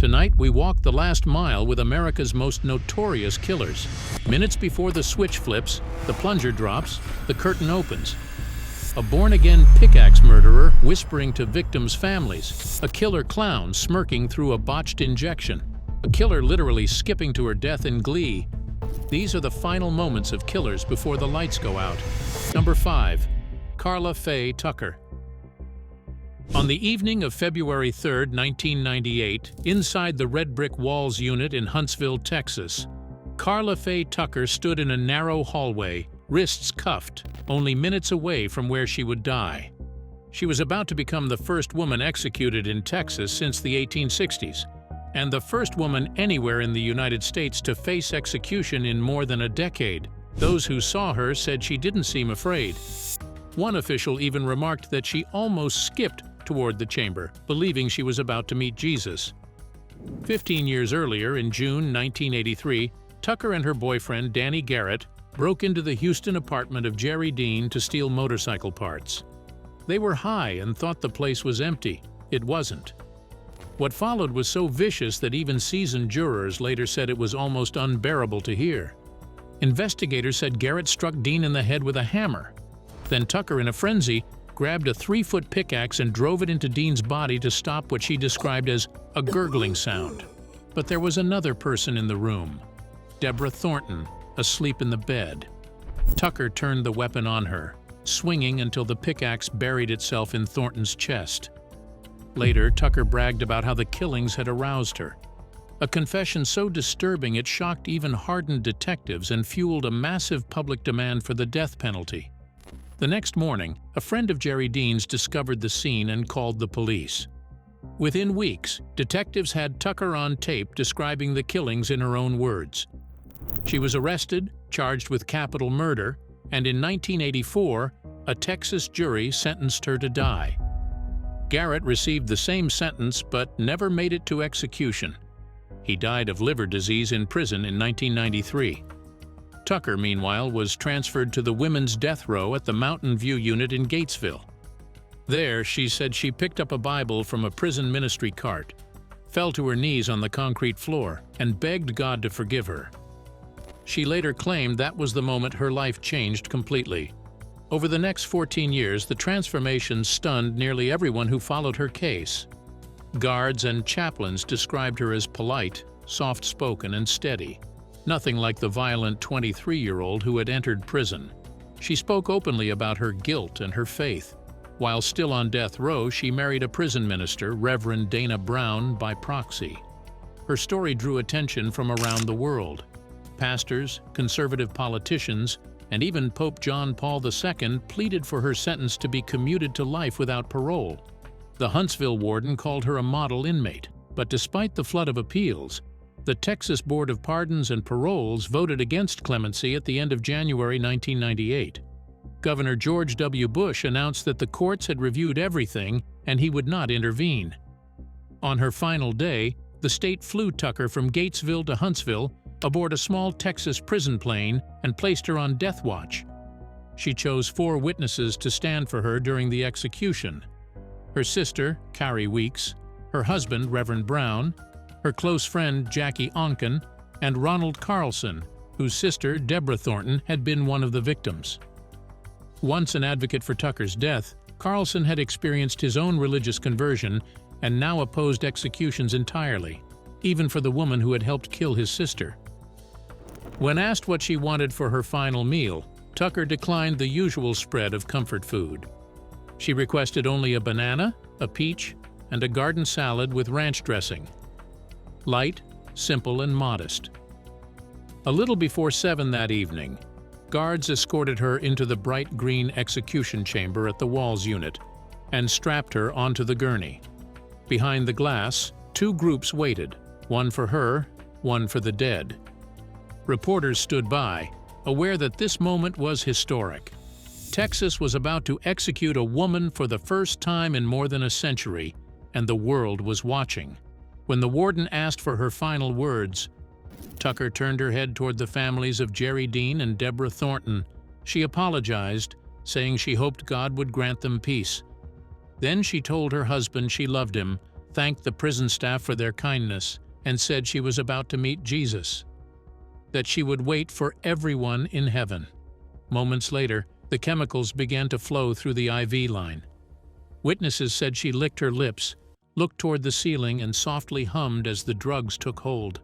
Tonight, we walk the last mile with America's most notorious killers. Minutes before the switch flips, the plunger drops, the curtain opens. A born-again pickaxe murderer whispering to victims' families. A killer clown smirking through a botched injection. A killer literally skipping to her death in Glee. These are the final moments of killers before the lights go out. Number 5. Carla Fay Tucker. On the evening of February 3, 1998, inside the Red Brick Walls unit in Huntsville, Texas, Carla Fay Tucker stood in a narrow hallway, wrists cuffed, only minutes away from where she would die. She was about to become the first woman executed in Texas since the 1860s, and the first woman anywhere in the United States to face execution in more than a decade. Those who saw her said she didn't seem afraid. One official even remarked that she almost skipped toward the chamber, believing she was about to meet Jesus. 15 years earlier, in June 1983, Tucker and her boyfriend, Danny Garrett, broke into the Houston apartment of Jerry Dean to steal motorcycle parts. They were high and thought the place was empty. It wasn't. What followed was so vicious that even seasoned jurors later said it was almost unbearable to hear. Investigators said Garrett struck Dean in the head with a hammer. Then Tucker, in a frenzy, grabbed a 3-foot pickaxe and drove it into Dean's body to stop what she described as a gurgling sound. But there was another person in the room, Deborah Thornton, asleep in the bed. Tucker turned the weapon on her, swinging until the pickaxe buried itself in Thornton's chest. Later, Tucker bragged about how the killings had aroused her. A confession so disturbing it shocked even hardened detectives and fueled a massive public demand for the death penalty. The next morning, a friend of Jerry Dean's discovered the scene and called the police. Within weeks, detectives had Tucker on tape describing the killings in her own words. She was arrested, charged with capital murder, and in 1984, a Texas jury sentenced her to die. Garrett received the same sentence but never made it to execution. He died of liver disease in prison in 1993. Tucker, meanwhile, was transferred to the women's death row at the Mountain View unit in Gatesville. There, she said she picked up a Bible from a prison ministry cart, fell to her knees on the concrete floor, and begged God to forgive her. She later claimed that was the moment her life changed completely. Over the next 14 years, the transformation stunned nearly everyone who followed her case. Guards and chaplains described her as polite, soft-spoken, and steady. Nothing like the violent 23-year-old who had entered prison. She spoke openly about her guilt and her faith. While still on death row, she married a prison minister, Reverend Dana Brown, by proxy. Her story drew attention from around the world. Pastors, conservative politicians, and even Pope John Paul II pleaded for her sentence to be commuted to life without parole. The Huntsville warden called her a model inmate, but despite the flood of appeals, the Texas Board of Pardons and Paroles voted against clemency at the end of January 1998. Governor George W. Bush announced that the courts had reviewed everything and he would not intervene. On her final day, the state flew Tucker from Gatesville to Huntsville aboard a small Texas prison plane and placed her on death watch. She chose 4 witnesses to stand for her during the execution: her sister, Carrie Weeks, her husband, Reverend Brown, her close friend, Jackie Onken, and Ronald Carlson, whose sister, Deborah Thornton, had been one of the victims. Once an advocate for Tucker's death, Carlson had experienced his own religious conversion and now opposed executions entirely, even for the woman who had helped kill his sister. When asked what she wanted for her final meal, Tucker declined the usual spread of comfort food. She requested only a banana, a peach, and a garden salad with ranch dressing. Light, simple, and modest. A little before 7 that evening, guards escorted her into the bright green execution chamber at the Walls unit and strapped her onto the gurney. Behind the glass, 2 groups waited, one for her, one for the dead. Reporters stood by, aware that this moment was historic. Texas was about to execute a woman for the first time in more than a century, and the world was watching. When the warden asked for her final words, Tucker turned her head toward the families of Jerry Dean and Deborah Thornton. She apologized, saying she hoped God would grant them peace. Then she told her husband she loved him, thanked the prison staff for their kindness, and said she was about to meet Jesus, that she would wait for everyone in heaven. Moments later, the chemicals began to flow through the IV line. Witnesses said she licked her lips, looked toward the ceiling, and softly hummed as the drugs took hold.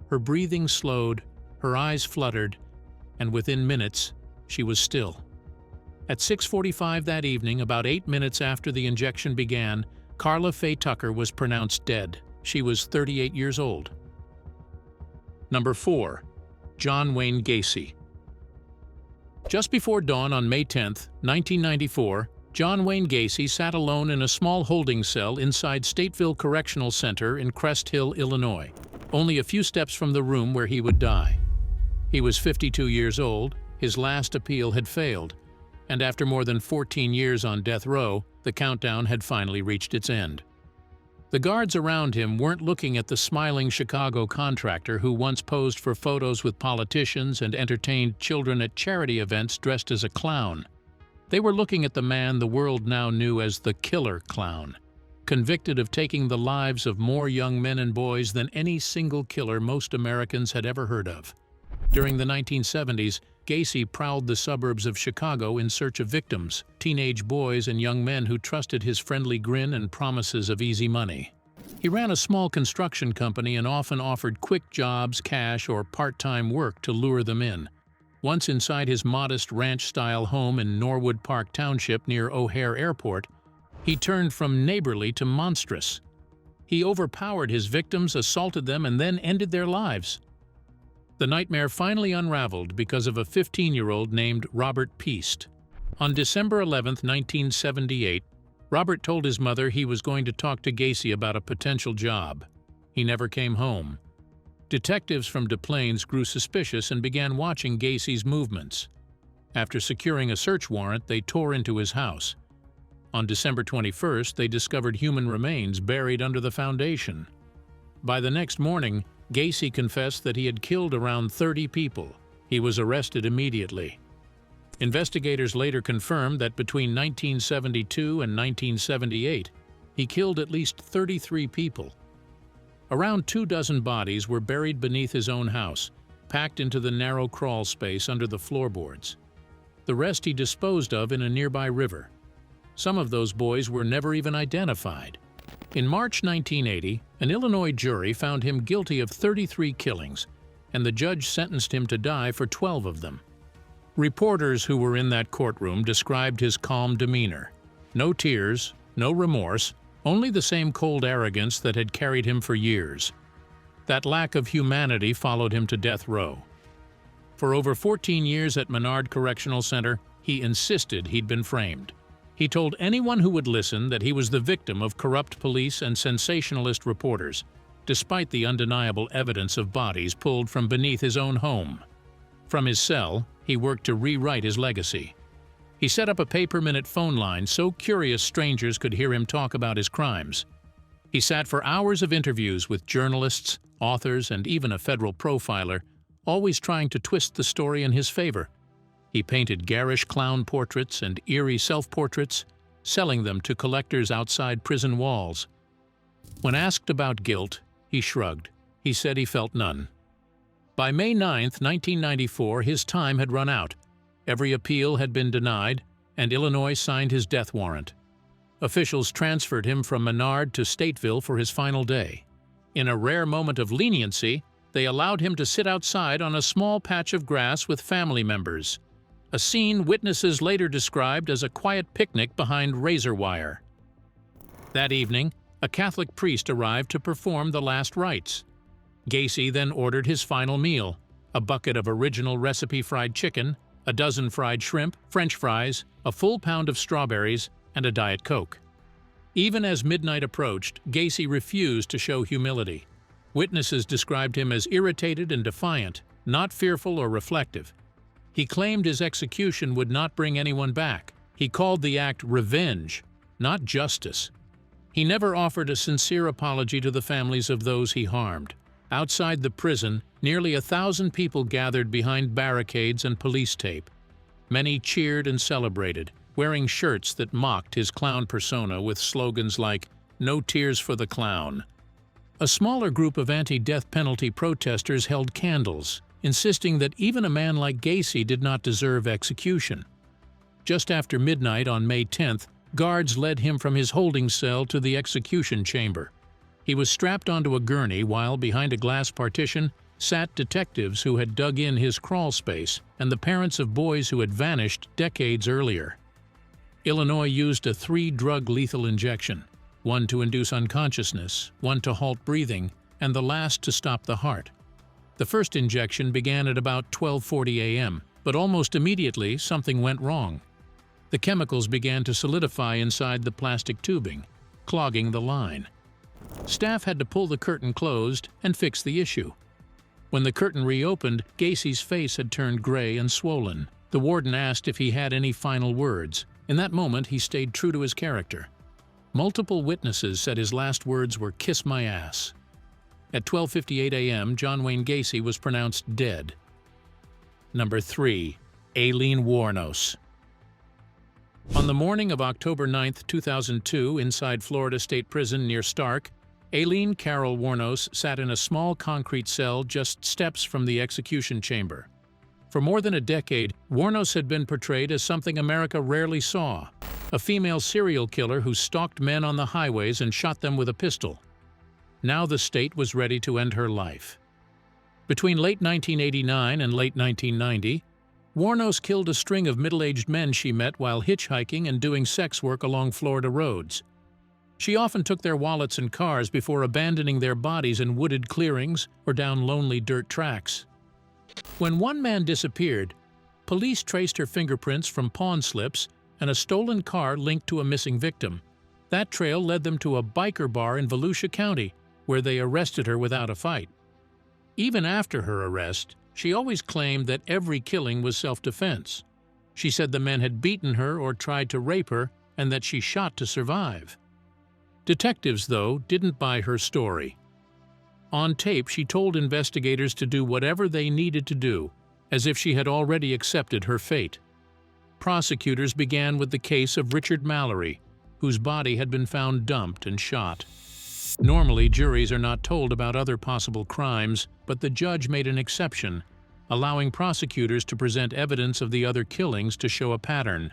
Her breathing slowed, her eyes fluttered, and within minutes, she was still. At 6:45 that evening, about 8 minutes after the injection began, Carla Fay Tucker was pronounced dead. She was 38 years old. Number 4. John Wayne Gacy. Just before dawn on May 10, 1994, John Wayne Gacy sat alone in a small holding cell inside Stateville Correctional Center in Crest Hill, Illinois, only a few steps from the room where he would die. He was 52 years old, his last appeal had failed, and after more than 14 years on death row, the countdown had finally reached its end. The guards around him weren't looking at the smiling Chicago contractor who once posed for photos with politicians and entertained children at charity events dressed as a clown. They were looking at the man the world now knew as the Killer Clown, convicted of taking the lives of more young men and boys than any single killer most Americans had ever heard of. During the 1970s, Gacy prowled the suburbs of Chicago in search of victims, teenage boys and young men who trusted his friendly grin and promises of easy money. He ran a small construction company and often offered quick jobs, cash, or part-time work to lure them in. Once inside his modest ranch-style home in Norwood Park Township near O'Hare Airport, he turned from neighborly to monstrous. He overpowered his victims, assaulted them, and then ended their lives. The nightmare finally unraveled because of a 15-year-old named Robert Piest. On December 11, 1978, Robert told his mother he was going to talk to Gacy about a potential job. He never came home. Detectives from Des Plaines grew suspicious and began watching Gacy's movements. After securing a search warrant, they tore into his house. On December 21st, they discovered human remains buried under the foundation. By the next morning, Gacy confessed that he had killed around 30 people. He was arrested immediately. Investigators later confirmed that between 1972 and 1978, he killed at least 33 people. Around 24 bodies were buried beneath his own house, packed into the narrow crawl space under the floorboards. The rest he disposed of in a nearby river. Some of those boys were never even identified. In March 1980, an Illinois jury found him guilty of 33 killings, and the judge sentenced him to die for 12 of them. Reporters who were in that courtroom described his calm demeanor. No tears, no remorse, only the same cold arrogance that had carried him for years. That lack of humanity followed him to death row. For over 14 years at Menard Correctional Center, he insisted he'd been framed. He told anyone who would listen that he was the victim of corrupt police and sensationalist reporters, despite the undeniable evidence of bodies pulled from beneath his own home. From his cell, he worked to rewrite his legacy. He set up a pay-per-minute phone line so curious strangers could hear him talk about his crimes. He sat for hours of interviews with journalists, authors, and even a federal profiler, always trying to twist the story in his favor. He painted garish clown portraits and eerie self-portraits, selling them to collectors outside prison walls. When asked about guilt, he shrugged. He said he felt none. By May 9, 1994, his time had run out. Every appeal had been denied, and Illinois signed his death warrant. Officials transferred him from Menard to Stateville for his final day. In a rare moment of leniency, they allowed him to sit outside on a small patch of grass with family members. A scene witnesses later described as a quiet picnic behind razor wire. That evening, a Catholic priest arrived to perform the last rites. Gacy then ordered his final meal, a bucket of original recipe fried chicken, a dozen fried shrimp, French fries, a full pound of strawberries, and a Diet Coke. Even as midnight approached, Gacy refused to show humility. Witnesses described him as irritated and defiant, not fearful or reflective. He claimed his execution would not bring anyone back. He called the act revenge, not justice. He never offered a sincere apology to the families of those he harmed. Outside the prison, nearly 1,000 people gathered behind barricades and police tape. Many cheered and celebrated, wearing shirts that mocked his clown persona with slogans like, No tears for the clown. A smaller group of anti-death penalty protesters held candles, insisting that even a man like Gacy did not deserve execution. Just after midnight on May 10th, guards led him from his holding cell to the execution chamber. He was strapped onto a gurney while, behind a glass partition, sat detectives who had dug in his crawl space and the parents of boys who had vanished decades earlier. Illinois used a 3-drug lethal injection, one to induce unconsciousness, one to halt breathing, and the last to stop the heart. The first injection began at about 12:40 a.m., but almost immediately something went wrong. The chemicals began to solidify inside the plastic tubing, clogging the line. Staff had to pull the curtain closed and fix the issue. When the curtain reopened, Gacy's face had turned gray and swollen. The warden asked if he had any final words. In that moment, he stayed true to his character. Multiple witnesses said his last words were, "Kiss my ass." At 12:58 a.m., John Wayne Gacy was pronounced dead. Number 3. Aileen Wuornos. On the morning of October 9, 2002, inside Florida State Prison near Stark, Aileen Carol Wuornos sat in a small concrete cell just steps from the execution chamber. For more than a decade, Wuornos had been portrayed as something America rarely saw, a female serial killer who stalked men on the highways and shot them with a pistol. Now the state was ready to end her life. Between late 1989 and late 1990, Wuornos killed a string of middle-aged men she met while hitchhiking and doing sex work along Florida roads. She often took their wallets and cars before abandoning their bodies in wooded clearings or down lonely dirt tracks. When one man disappeared, police traced her fingerprints from pawn slips and a stolen car linked to a missing victim. That trail led them to a biker bar in Volusia County, where they arrested her without a fight. Even after her arrest, she always claimed that every killing was self-defense. She said the men had beaten her or tried to rape her and that she shot to survive. Detectives, though, didn't buy her story. On tape, she told investigators to do whatever they needed to do, as if she had already accepted her fate. Prosecutors began with the case of Richard Mallory, whose body had been found dumped and shot. Normally, juries are not told about other possible crimes, but the judge made an exception, allowing prosecutors to present evidence of the other killings to show a pattern.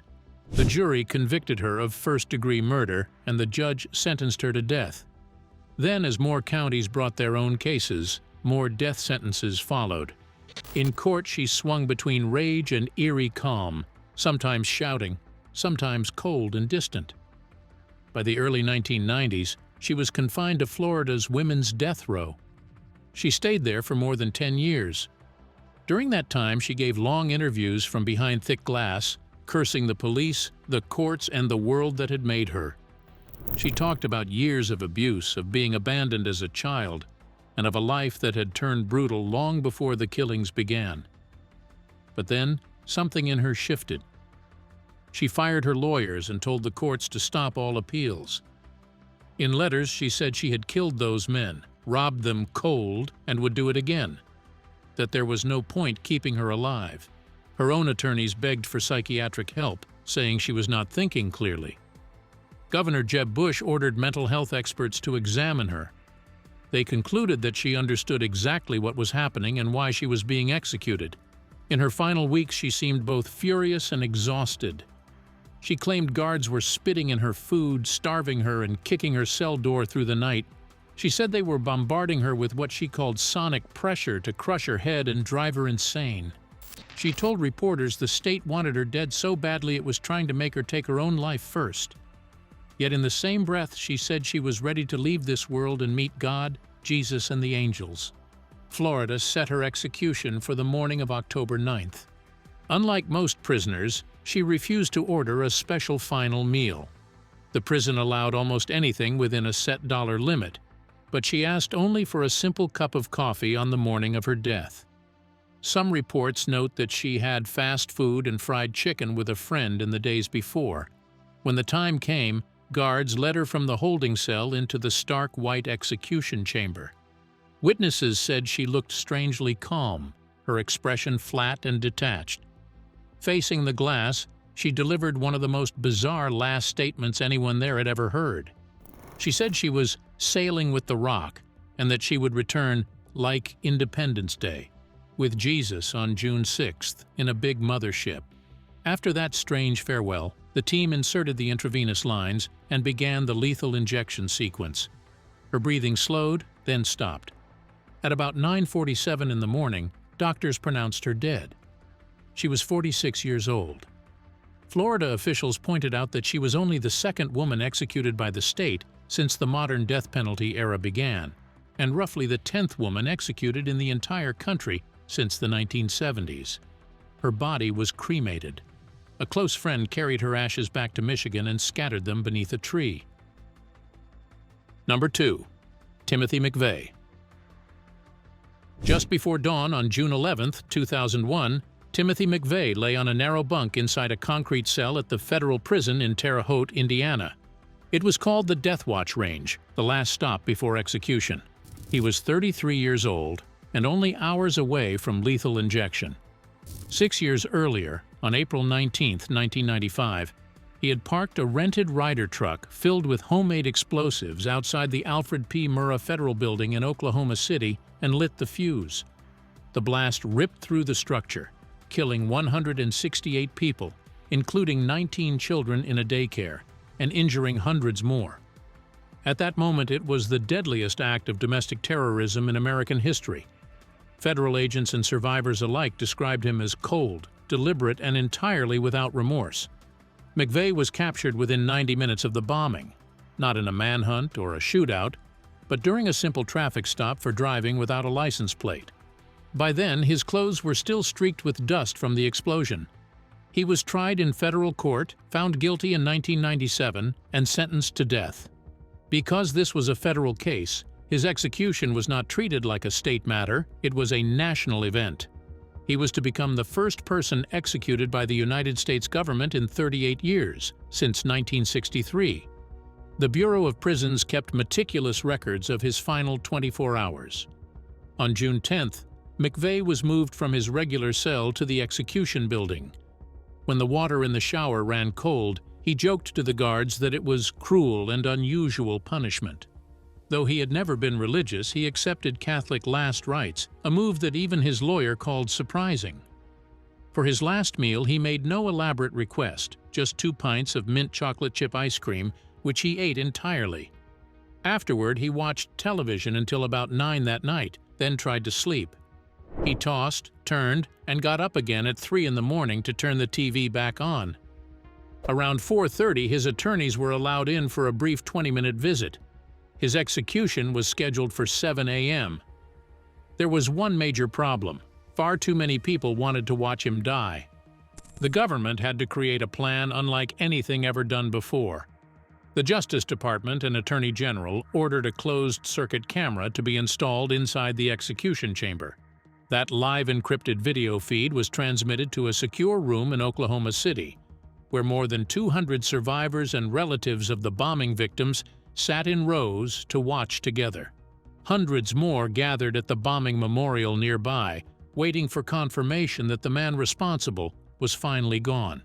The jury convicted her of first-degree murder, and the judge sentenced her to death. Then, as more counties brought their own cases, more death sentences followed. In court, she swung between rage and eerie calm, sometimes shouting, sometimes cold and distant. By the early 1990s, she was confined to Florida's women's death row. She stayed there for more than 10 years. During that time, she gave long interviews from behind thick glass, cursing the police, the courts, and the world that had made her. She talked about years of abuse, of being abandoned as a child, and of a life that had turned brutal long before the killings began. But then, something in her shifted. She fired her lawyers and told the courts to stop all appeals. In letters, she said she had killed those men, robbed them cold, and would do it again. That there was no point keeping her alive. Her own attorneys begged for psychiatric help, saying she was not thinking clearly. Governor Jeb Bush ordered mental health experts to examine her. They concluded that she understood exactly what was happening and why she was being executed. In her final weeks, she seemed both furious and exhausted. She claimed guards were spitting in her food, starving her, and kicking her cell door through the night. She said they were bombarding her with what she called sonic pressure to crush her head and drive her insane. She told reporters the state wanted her dead so badly it was trying to make her take her own life first. Yet in the same breath, she said she was ready to leave this world and meet God, Jesus, and the angels. Florida set her execution for the morning of October 9th. Unlike most prisoners, she refused to order a special final meal. The prison allowed almost anything within a set dollar limit, but she asked only for a simple cup of coffee on the morning of her death. Some reports note that she had fast food and fried chicken with a friend in the days before. When the time came, guards led her from the holding cell into the stark white execution chamber. Witnesses said she looked strangely calm, her expression flat and detached. Facing the glass, she delivered one of the most bizarre last statements anyone there had ever heard. She said she was sailing with the rock and that she would return like Independence Day, with Jesus on June 6th in a big mothership. After that strange farewell, the team inserted the intravenous lines and began the lethal injection sequence. Her breathing slowed, then stopped. At about 9:47 in the morning, doctors pronounced her dead. She was 46 years old. Florida officials pointed out that she was only the second woman executed by the state since the modern death penalty era began, and roughly the 10th woman executed in the entire country since the 1970s. Her body was cremated. A close friend carried her ashes back to Michigan and scattered them beneath a tree. Number 2. Timothy McVeigh. Just before dawn on June 11, 2001, Timothy McVeigh lay on a narrow bunk inside a concrete cell at the federal prison in Terre Haute, Indiana. It was called the Death Watch Range, the last stop before execution. He was 33 years old and only hours away from lethal injection. 6 years earlier, on April 19, 1995, he had parked a rented Ryder truck filled with homemade explosives outside the Alfred P. Murrah Federal Building in Oklahoma City and lit the fuse. The blast ripped through the structure, killing 168 people, including 19 children in a daycare, and injuring hundreds more. At that moment, it was the deadliest act of domestic terrorism in American history. Federal agents and survivors alike described him as cold, deliberate, and entirely without remorse. McVeigh was captured within 90 minutes of the bombing, not in a manhunt or a shootout, but during a simple traffic stop for driving without a license plate. By then, his clothes were still streaked with dust from the explosion. He was tried in federal court, found guilty in 1997, and sentenced to death. Because this was a federal case, his execution was not treated like a state matter, it was a national event. He was to become the first person executed by the United States government in 38 years, since 1963. The Bureau of Prisons kept meticulous records of his final 24 hours. On June 10th, McVeigh was moved from his regular cell to the execution building. When the water in the shower ran cold, he joked to the guards that it was cruel and unusual punishment. Though he had never been religious, he accepted Catholic last rites, a move that even his lawyer called surprising. For his last meal, he made no elaborate request, just 2 pints of mint chocolate chip ice cream, which he ate entirely. Afterward, he watched television until about 9 that night, then tried to sleep. He tossed, turned, and got up again at 3 in the morning to turn the TV back on. Around 4:30, his attorneys were allowed in for a brief 20-minute visit. His execution was scheduled for 7 a.m. There was one major problem. Far too many people wanted to watch him die. The government had to create a plan unlike anything ever done before. The Justice Department and Attorney General ordered a closed-circuit camera to be installed inside the execution chamber. That live encrypted video feed was transmitted to a secure room in Oklahoma City, where more than 200 survivors and relatives of the bombing victims sat in rows to watch together. Hundreds more gathered at the bombing memorial nearby, waiting for confirmation that the man responsible was finally gone.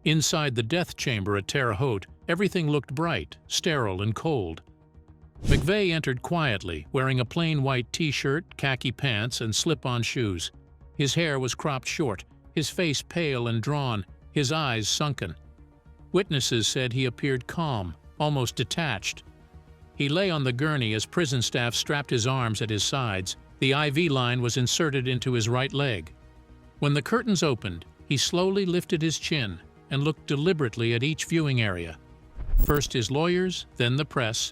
Inside the death chamber at Terre Haute, everything looked bright, sterile, and cold. McVeigh entered quietly, wearing a plain white t-shirt, khaki pants, and slip-on shoes. His hair was cropped short, his face pale and drawn, his eyes sunken. Witnesses said he appeared calm, almost detached. He lay on the gurney as prison staff strapped his arms at his sides. The IV line was inserted into his right leg. When the curtains opened, he slowly lifted his chin and looked deliberately at each viewing area. First his lawyers, then the press,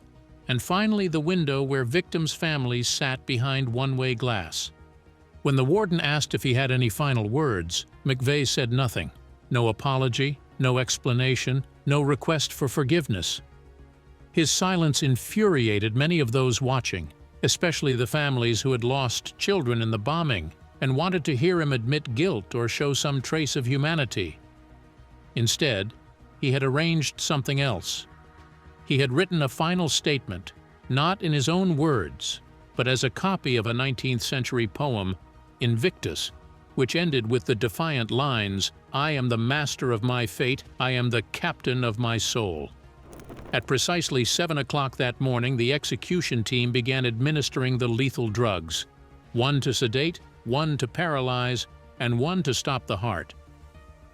and finally the window where victims' families sat behind one-way glass. When the warden asked if he had any final words, McVeigh said nothing. No apology, no explanation, no request for forgiveness. His silence infuriated many of those watching, especially the families who had lost children in the bombing and wanted to hear him admit guilt or show some trace of humanity. Instead, he had arranged something else. He had written a final statement, not in his own words, but as a copy of a 19th-century poem, Invictus, which ended with the defiant lines, "I am the master of my fate, I am the captain of my soul." At precisely 7 o'clock that morning, the execution team began administering the lethal drugs, one to sedate, one to paralyze, and one to stop the heart.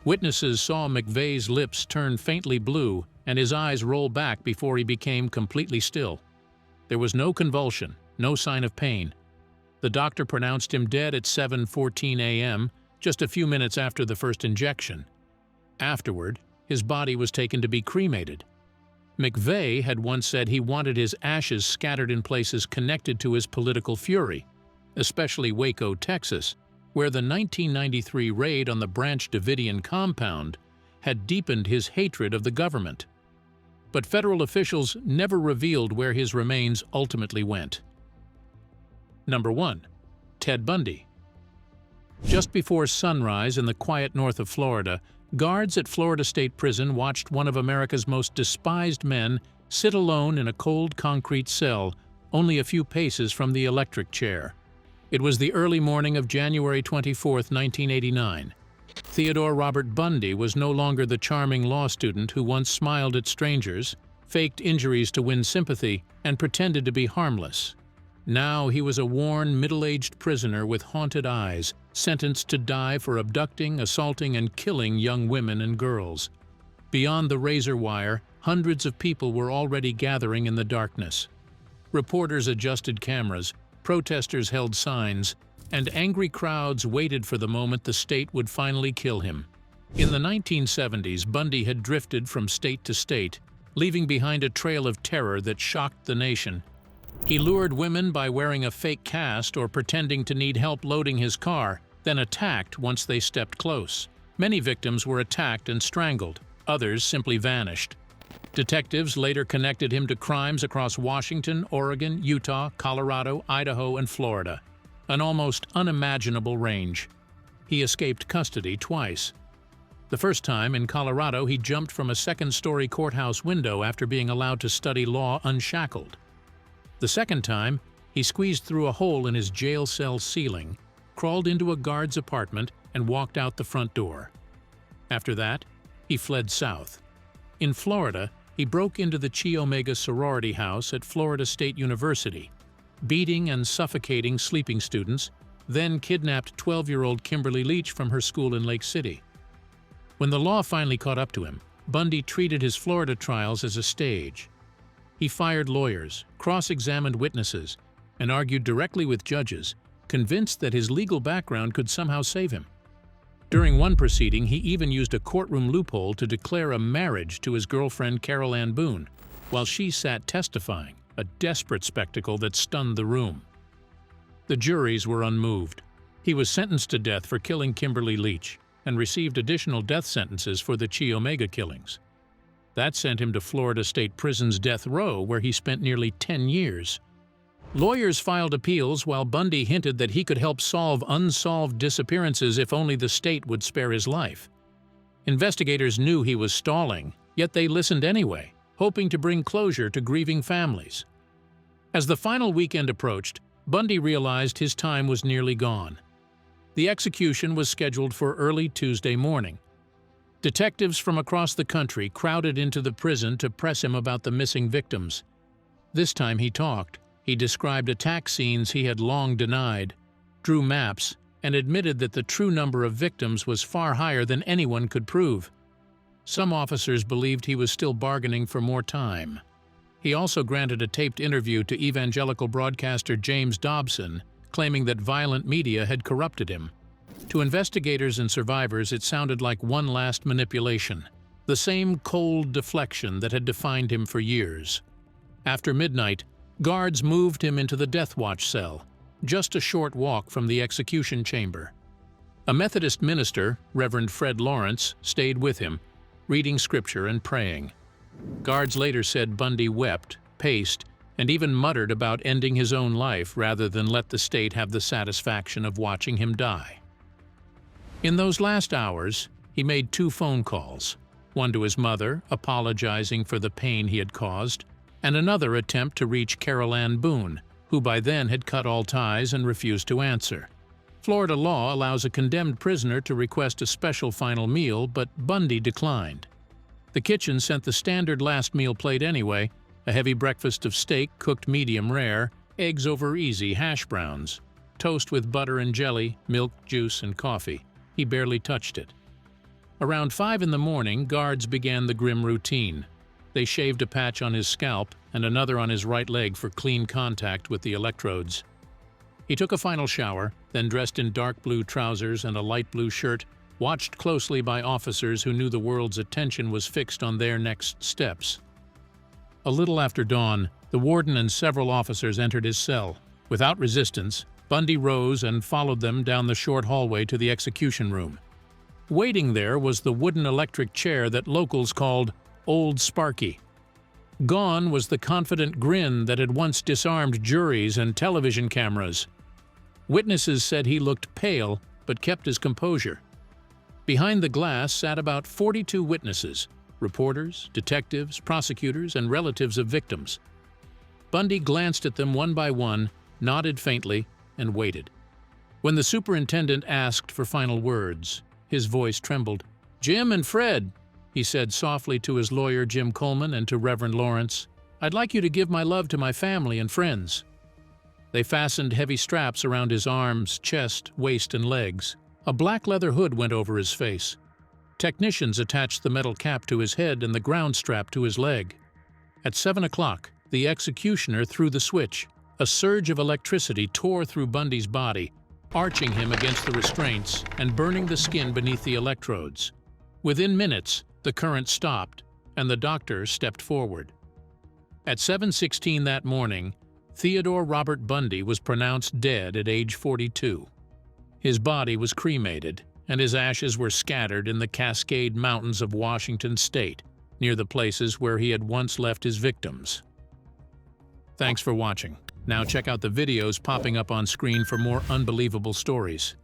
Witnesses saw McVeigh's lips turn faintly blue and his eyes roll back before he became completely still. There was no convulsion, no sign of pain. The doctor pronounced him dead at 7:14 a.m., just a few minutes after the first injection. Afterward, his body was taken to be cremated. McVeigh had once said he wanted his ashes scattered in places connected to his political fury, especially Waco, Texas, where the 1993 raid on the Branch Davidian compound had deepened his hatred of the government. But federal officials never revealed where his remains ultimately went. Number 1. Ted Bundy. Just before sunrise in the quiet north of Florida, guards at Florida State Prison watched one of America's most despised men sit alone in a cold concrete cell only a few paces from the electric chair. It was the early morning of January 24, 1989. Theodore Robert Bundy was no longer the charming law student who once smiled at strangers, faked injuries to win sympathy, and pretended to be harmless. Now he was a worn, middle-aged prisoner with haunted eyes, sentenced to die for abducting, assaulting, and killing young women and girls. Beyond the razor wire, hundreds of people were already gathering in the darkness. Reporters adjusted cameras, protesters held signs, and angry crowds waited for the moment the state would finally kill him. In the 1970s, Bundy had drifted from state to state, leaving behind a trail of terror that shocked the nation. He lured women by wearing a fake cast or pretending to need help loading his car, then attacked once they stepped close. Many victims were attacked and strangled, others simply vanished. Detectives later connected him to crimes across Washington, Oregon, Utah, Colorado, Idaho, and Florida, an almost unimaginable range. He escaped custody twice. The first time, in Colorado, he jumped from a second-story courthouse window after being allowed to study law unshackled. The second time, he squeezed through a hole in his jail cell ceiling, crawled into a guard's apartment, and walked out the front door. After that, he fled south. In Florida, he broke into the Chi Omega sorority house at Florida State University, beating and suffocating sleeping students, then kidnapped 12-year-old Kimberly Leach from her school in Lake City. When the law finally caught up to him, Bundy treated his Florida trials as a stage. He fired lawyers, cross-examined witnesses, and argued directly with judges, convinced that his legal background could somehow save him. During one proceeding, he even used a courtroom loophole to declare a marriage to his girlfriend Carol Ann Boone, while she sat testifying, a desperate spectacle that stunned the room. The juries were unmoved. He was sentenced to death for killing Kimberly Leach and received additional death sentences for the Chi Omega killings. That sent him to Florida State Prison's death row, where he spent nearly 10 years. Lawyers filed appeals while Bundy hinted that he could help solve unsolved disappearances if only the state would spare his life. Investigators knew he was stalling, yet they listened anyway, hoping to bring closure to grieving families. As the final weekend approached, Bundy realized his time was nearly gone. The execution was scheduled for early Tuesday morning. Detectives from across the country crowded into the prison to press him about the missing victims. This time he talked. He described attack scenes he had long denied, drew maps, and admitted that the true number of victims was far higher than anyone could prove. Some officers believed he was still bargaining for more time. He also granted a taped interview to evangelical broadcaster James Dobson, claiming that violent media had corrupted him. To investigators and survivors, it sounded like one last manipulation, the same cold deflection that had defined him for years. After midnight, guards moved him into the death watch cell, just a short walk from the execution chamber. A Methodist minister, Reverend Fred Lawrence, stayed with him, reading scripture and praying. Guards later said Bundy wept, paced, and even muttered about ending his own life rather than let the state have the satisfaction of watching him die. In those last hours, he made 2 phone calls, one to his mother, apologizing for the pain he had caused, and another attempt to reach Carol Ann Boone, who by then had cut all ties and refused to answer. Florida law allows a condemned prisoner to request a special final meal, but Bundy declined. The kitchen sent the standard last meal plate anyway, a heavy breakfast of steak cooked medium rare, eggs over easy, hash browns, toast with butter and jelly, milk, juice, and coffee. He barely touched it. Around 5 in the morning, guards began the grim routine. They shaved a patch on his scalp and another on his right leg for clean contact with the electrodes. He took a final shower, then dressed in dark blue trousers and a light blue shirt, watched closely by officers who knew the world's attention was fixed on their next steps. A little after dawn, the warden and several officers entered his cell. Without resistance, Bundy rose and followed them down the short hallway to the execution room. Waiting there was the wooden electric chair that locals called Old Sparky. Gone was the confident grin that had once disarmed juries and television cameras. Witnesses said he looked pale but kept his composure. Behind the glass sat about 42 witnesses, reporters, detectives, prosecutors, and relatives of victims. Bundy glanced at them one by one, nodded faintly, and waited. When the superintendent asked for final words, his voice trembled. "Jim and Fred," he said softly to his lawyer Jim Coleman and to Reverend Lawrence, "I'd like you to give my love to my family and friends." They fastened heavy straps around his arms, chest, waist, and legs. A black leather hood went over his face. Technicians attached the metal cap to his head and the ground strap to his leg. At 7 o'clock, the executioner threw the switch. A surge of electricity tore through Bundy's body, arching him against the restraints and burning the skin beneath the electrodes. Within minutes, the current stopped, and the doctor stepped forward. At 7:16 that morning, Theodore Robert Bundy was pronounced dead at age 42. His body was cremated, and his ashes were scattered in the Cascade Mountains of Washington state, near the places where he had once left his victims. Thanks for watching. Now check out the videos popping up on screen for more unbelievable stories.